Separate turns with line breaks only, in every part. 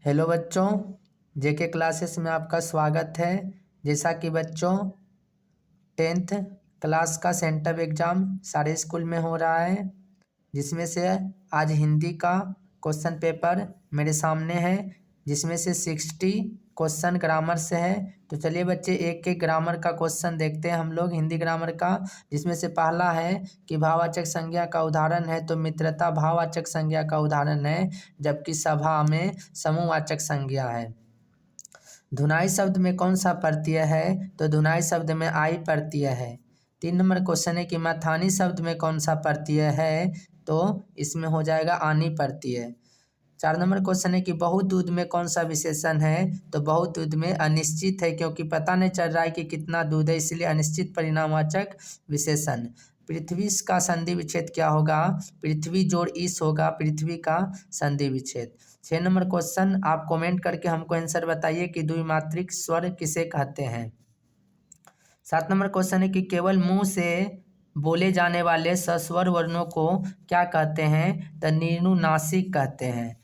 Hello बच्चों, जेके classes में आपका स्वागत है। जैसा कि बच्चों 10th क्लास का सेंटर एग्ज़ाम सारे स्कूल में हो रहा है, जिसमें से आज हिंदी का क्वेश्चन पेपर मेरे सामने है, जिसमें से 60 क्वेश्चन ग्रामर से है। तो चलिए बच्चे एक एक ग्रामर का क्वेश्चन देखते हैं हम लोग हिंदी ग्रामर का। जिसमें से पहला है कि भाववाचक संज्ञा का उदाहरण है, तो मित्रता भाववाचक संज्ञा का उदाहरण है, जबकि सभा में समूहवाचक संज्ञा है। धुनाई शब्द में कौन सा प्रत्यय है, तो धुनाई शब्द में आई प्रत्यय है। 3 नंबर क्वेश्चन है कि मथानी शब्द में कौन सा प्रत्यय है, तो इसमें हो जाएगा आनी प्रत्यय। 4 नंबर क्वेश्चन है कि बहुत दूध में कौन सा विशेषण है, तो बहुत दूध में अनिश्चित है, क्योंकि पता नहीं चल रहा है कि कितना दूध है, इसलिए अनिश्चित परिणामवाचक विशेषण। पृथ्वी का संधि विच्छेद क्या होगा, पृथ्वी जोड़ ईश होगा पृथ्वी का संधि विच्छेद। 6 नंबर क्वेश्चन आप कमेंट करके हमको आंसर बताइए कि द्विमात्रिक स्वर किसे कहते हैं। 7 नंबर क्वेश्चन है कि केवल मुंह से बोले जाने वाले सस्वर वर्णों को क्या कहते हैं, तो निनुनासिक कहते हैं।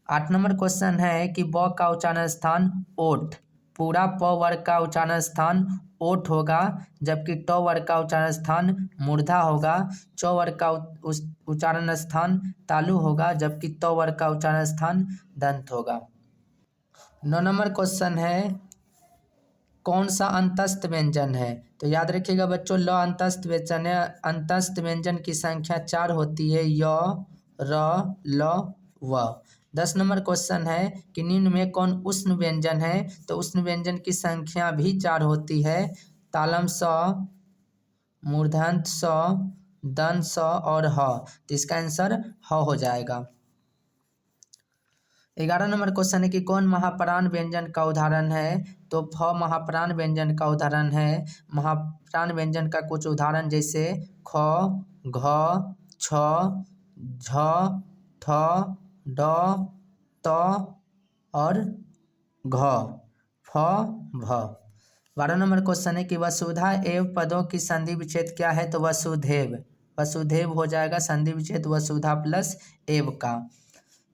8 नंबर क्वेश्चन है कि ब का उच्चारण स्थान ओठ, पूरा प वर्ग का उच्चारण स्थान ओठ होगा, जबकि ट वर्ग का उच्चारण स्थान मूर्धा होगा। च वर्ग का उच्चारण स्थान तालु होगा, जबकि त वर्ग का उच्चारण स्थान दंत होगा। 9 नंबर क्वेश्चन है कौन सा अंतस्थ व्यंजन है, तो याद रखिएगा बच्चों ल अंतस्थ व्यंजन है। अंतस्थ व्यंजन की संख्या 4 होती है, य र ल व। 10 नंबर क्वेश्चन है कि निम्न में कौन उष्ण व्यंजन है, तो उष्ण व्यंजन की संख्या भी 4 होती है, तालम स, मूर्धन्य स, दंत स और ह। तो इसका आंसर ह हो जाएगा। 11 नंबर क्वेश्चन है कि कौन महाप्राण व्यंजन का उदाहरण है, तो फ महाप्राण व्यंजन का उदाहरण है। महाप्राण व्यंजन का कुछ उदाहरण जैसे ख, घ, छ, झ, ठ, ड, त और घ, फ, भ। 12 नंबर क्वेश्चन है कि वसुधा एवं पदों की संधि विच्छेद क्या है, तो वसुधैव। वसुधैव हो जाएगा संधि विच्छेद वसुधा प्लस एव का।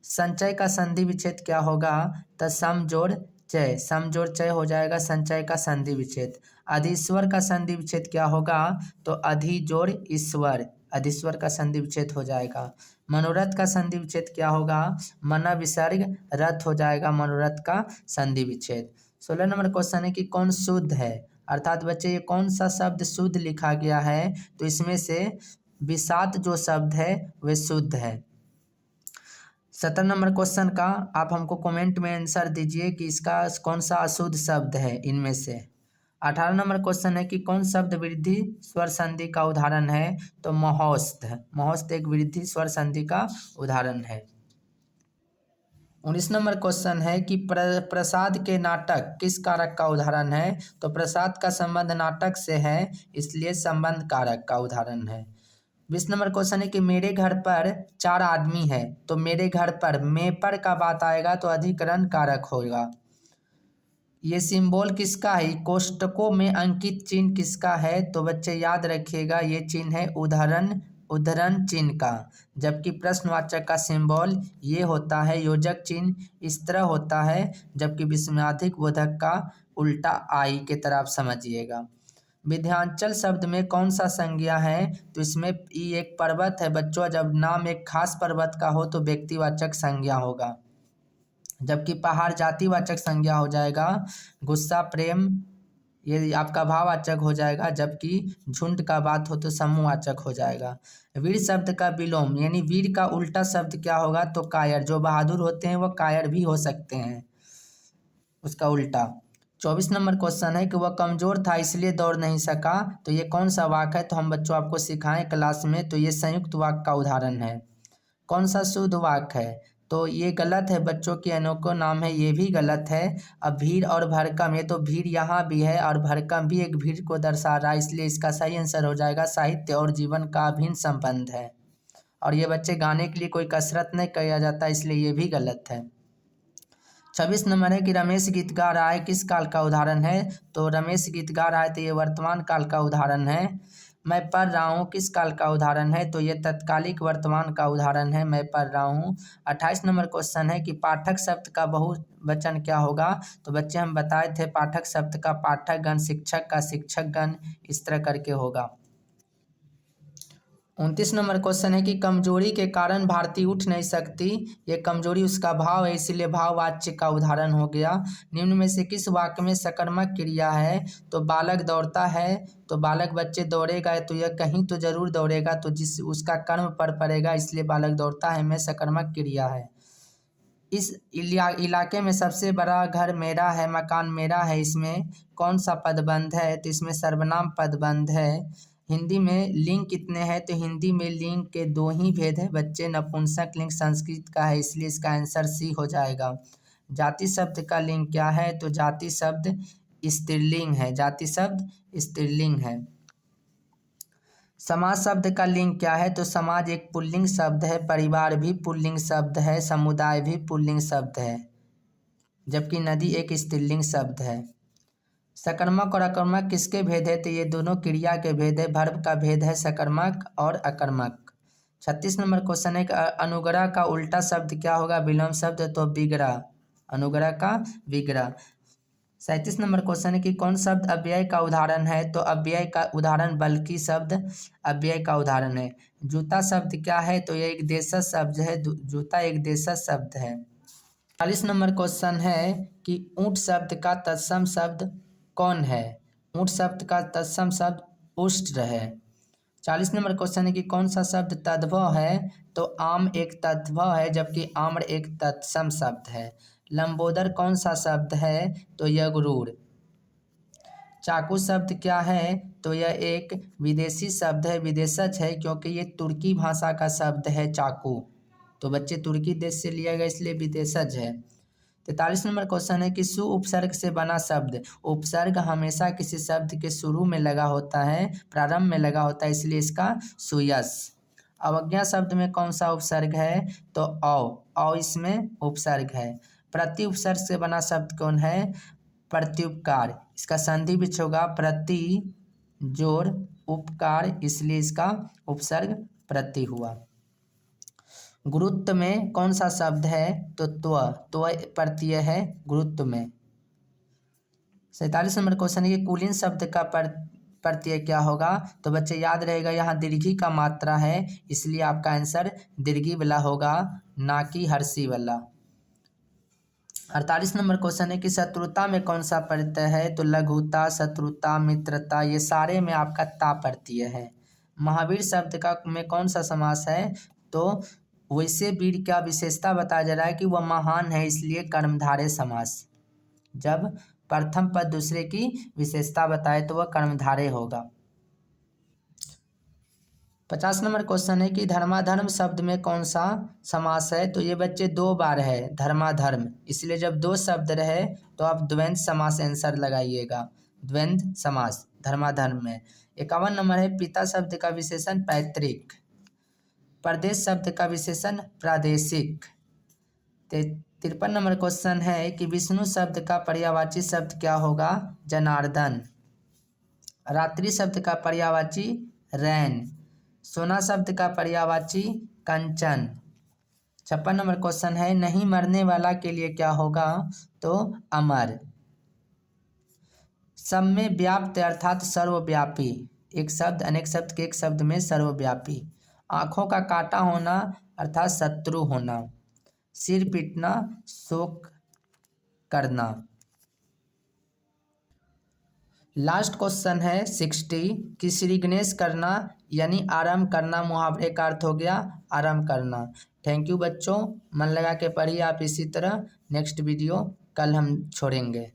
संचय का संधि विच्छेद क्या होगा, तो सम जोड़ चय, सम जोड़ चय हो जाएगा संचय का संधि विच्छेद। अधीश्वर का संधि विच्छेद क्या होगा, तो अधि जोड़ ईश्वर, अधीश्वर का संधि विच्छेद हो जाएगा। मनोरथ का संधि विच्छेद क्या होगा, मन विसर्ग रथ हो जाएगा मनोरथ का संधि विच्छेद। 16 नंबर क्वेश्चन है कि कौन शुद्ध है, अर्थात बच्चे ये कौन सा शब्द शुद्ध लिखा गया है, तो इसमें से विषाद जो शब्द है वह शुद्ध है। 17 नंबर क्वेश्चन का आप हमको कमेंट में आंसर दीजिए कि इसका कौन सा अशुद्ध शब्द है इनमें से। 18 नंबर क्वेश्चन है कि कौन शब्द वृद्धि स्वर संधि का उदाहरण है, तो महोस्त। महोस्त एक वृद्धि स्वर संधि का उदाहरण है। 19 नंबर क्वेश्चन है कि प्रसाद के नाटक किस कारक का उदाहरण है, तो प्रसाद का संबंध नाटक से है, इसलिए संबंध कारक का उदाहरण है। 20 नंबर क्वेश्चन है कि मेरे घर पर 4 आदमी है, तो मेरे घर पर में पर का बात आएगा तो अधिकरण कारक होगा। ये सिंबल किसका है, कोष्टकों में अंकित चिन्ह किसका है, तो बच्चे याद रखिएगा ये चिन्ह है उद्धरण चिन्ह का, जबकि प्रश्नवाचक का सिंबल ये होता है योजक चिन्ह इस तरह होता है, जबकि विस्मयादिक बोधक का उल्टा आई के तरह आप समझिएगा। विंध्याचल शब्द में कौन सा संज्ञा है, तो इसमें ई एक पर्वत है बच्चों, जब नाम एक खास पर्वत का हो तो व्यक्तिवाचक संज्ञा होगा, जबकि पहाड़ जातिवाचक संज्ञा हो जाएगा। गुस्सा प्रेम ये आपका भाववाचक हो जाएगा, जबकि झुंड का बात हो तो समूहवाचक हो जाएगा। वीर शब्द का विलोम यानी वीर का उल्टा शब्द क्या होगा, तो कायर। जो बहादुर होते हैं वह कायर भी हो सकते हैं, उसका उल्टा। 24 नंबर क्वेश्चन है कि वह कमजोर था इसलिए दौड़ नहीं सका, तो ये कौन सा वाक्य है, तो हम बच्चों आपको सिखाएं क्लास में, तो ये संयुक्त वाक्य का उदाहरण है। कौन सा शुद्ध वाक्य है, तो ये गलत है बच्चों की अनोखो नाम है, ये भी गलत है। अब भीड़ और भरकम, ये तो भीड़ यहाँ भी है और भरकम भी एक भीड़ को दर्शा रहा है, इसलिए इसका सही आंसर हो जाएगा साहित्य और जीवन का अभिन्न संबंध है। और ये बच्चे गाने के लिए कोई कसरत नहीं किया जाता, इसलिए ये भी गलत है। 26 नंबर है कि रमेश गीत गा रहा है किस काल का उदाहरण है, तो रमेश गीत गा रहा है तो ये वर्तमान काल का उदाहरण है। मैं पढ़ रहा हूँ किस काल का उदाहरण है, तो ये तत्कालिक वर्तमान का उदाहरण है, मैं पढ़ रहा हूँ। 28 नंबर क्वेश्चन है कि पाठक शब्द का बहुवचन क्या होगा, तो बच्चे हम बताए थे पाठक शब्द का पाठक गण, शिक्षक का शिक्षक गण, इस तरह करके होगा। 29 नंबर क्वेश्चन है कि कमजोरी के कारण भारती उठ नहीं सकती, ये कमजोरी उसका भाव है, इसीलिए भाववाच्य का उदाहरण हो गया। निम्न में से किस वाक्य में सकर्मक क्रिया है, तो बालक दौड़ता है, तो बालक बच्चे दौड़ेगा, तो यह कहीं तो जरूर दौड़ेगा, तो जिस उसका कर्म पर पड़ेगा, इसलिए बालक दौड़ता है में सकर्मक क्रिया है। इस इलाके में सबसे बड़ा घर मेरा है, मकान मेरा है, इसमें कौन सा पदबंध है, तो इसमें सर्वनाम पदबंध है। हिंदी में लिंग कितने हैं, तो हिंदी में लिंग के दो ही भेद है बच्चे, नपुंसक लिंग संस्कृत का है, इसलिए इसका आंसर सी हो जाएगा। जाति शब्द का लिंग क्या है, तो जाति शब्द स्त्रीलिंग है, जाति शब्द स्त्रीलिंग है। समाज शब्द का लिंग क्या है, तो समाज एक पुल्लिंग शब्द है, परिवार भी पुल्लिंग शब्द है, समुदाय भी पुल्लिंग शब्द है, जबकि नदी एक स्त्रीलिंग शब्द है। सकर्मक और अकर्मक किसके भेद है, तो ये दोनों क्रिया के भेद है, वर्ब का भेद है सकर्मक और अकर्मक। 36 नंबर क्वेश्चन है कि अनुग्रह का उल्टा शब्द क्या होगा, विलोम शब्द, तो विग्रह, अनुग्रह का विग्रह। 37 नंबर क्वेश्चन है कि कौन शब्द अव्यय का उदाहरण है, तो अव्यय का उदाहरण बल्कि शब्द अव्यय का उदाहरण है। जूता शब्द क्या है, तो यह एक देशज शब्द है, जूता एक देशज शब्द है। 40 नंबर क्वेश्चन है कि ऊंट शब्द का तत्सम शब्द कौन है, ऊंट शब्द का तत्सम शब्द उष्ट्र है। 40 नंबर क्वेश्चन है कि कौन सा शब्द तद्भव है, तो आम एक तद्भव है, जबकि आम्र एक तत्सम शब्द है। लंबोदर कौन सा शब्द है, तो यगरूर। चाकू शब्द क्या है, तो यह एक विदेशी शब्द है, विदेशज है, क्योंकि ये तुर्की भाषा का शब्द है चाकू, तो बच्चे तुर्की देश से लिया गया इसलिए विदेशज है। 43 नंबर क्वेश्चन है कि सु उपसर्ग से बना शब्द, उपसर्ग हमेशा किसी शब्द के शुरू में लगा होता है, प्रारंभ में लगा होता है, इसलिए इसका सुयस। अवज्ञा शब्द में कौन सा उपसर्ग है, तो औ इसमें उपसर्ग है। प्रति उपसर्ग से बना शब्द कौन है, प्रत्युपकार, इसका संधि विच्छ होगा प्रति जोड़ उपकार, इसलिए इसका उपसर्ग प्रति हुआ। गुरुत्व में कौन सा शब्द है, तो त्व प्रत्यय है गुरुत्व में। 47 नंबर क्वेश्चन है कि कुलीन शब्द का प्रत्यय क्या होगा, तो बच्चे याद रहेगा यहाँ दीर्घी का मात्रा है, इसलिए आपका आंसर दीर्घी वाला होगा, ना कि हर्षी वाला। 48 नंबर क्वेश्चन है कि शत्रुता में कौन सा प्रत्यय है, तो लघुता, शत्रुता, मित्रता, ये सारे में आपका ता प्रत्यय है। महावीर शब्द का में कौन सा समास है, तो वैसे वीर का विशेषता बताया जा रहा है कि वह महान है, इसलिए कर्मधारय समास। जब प्रथम पद दूसरे की विशेषता बताए तो वह कर्मधारय होगा। 50 नंबर क्वेश्चन है कि धर्माधर्म शब्द में कौन सा समास है, तो ये बच्चे दो बार है धर्माधर्म, इसलिए जब दो शब्द रहे तो आप द्वंद्व समास आंसर लगाइएगा, द्वंद्व समास धर्माधर्म में। 51 नंबर है पिता शब्द का विशेषण पैतृक, प्रदेश शब्द का विशेषण प्रादेशिक। 53 नंबर क्वेश्चन है कि विष्णु शब्द का पर्यायवाची शब्द क्या होगा, जनार्दन। रात्रि शब्द का पर्यायवाची रैन। सोना शब्द का पर्यायवाची कंचन। 56 नंबर क्वेश्चन है नहीं मरने वाला के लिए क्या होगा, तो अमर। सब में व्याप्त अर्थात सर्वव्यापी, एक शब्द अनेक शब्द के एक शब्द में सर्वव्यापी। आँखों का काटा होना अर्थात शत्रु होना। सिर पीटना, शोक करना। लास्ट क्वेश्चन है 60 कि श्री गणेश करना यानी आराम करना मुहावरे का अर्थ हो गया आराम करना। थैंक यू बच्चों, मन लगा के पढ़िए आप इसी तरह। नेक्स्ट वीडियो कल हम छोड़ेंगे।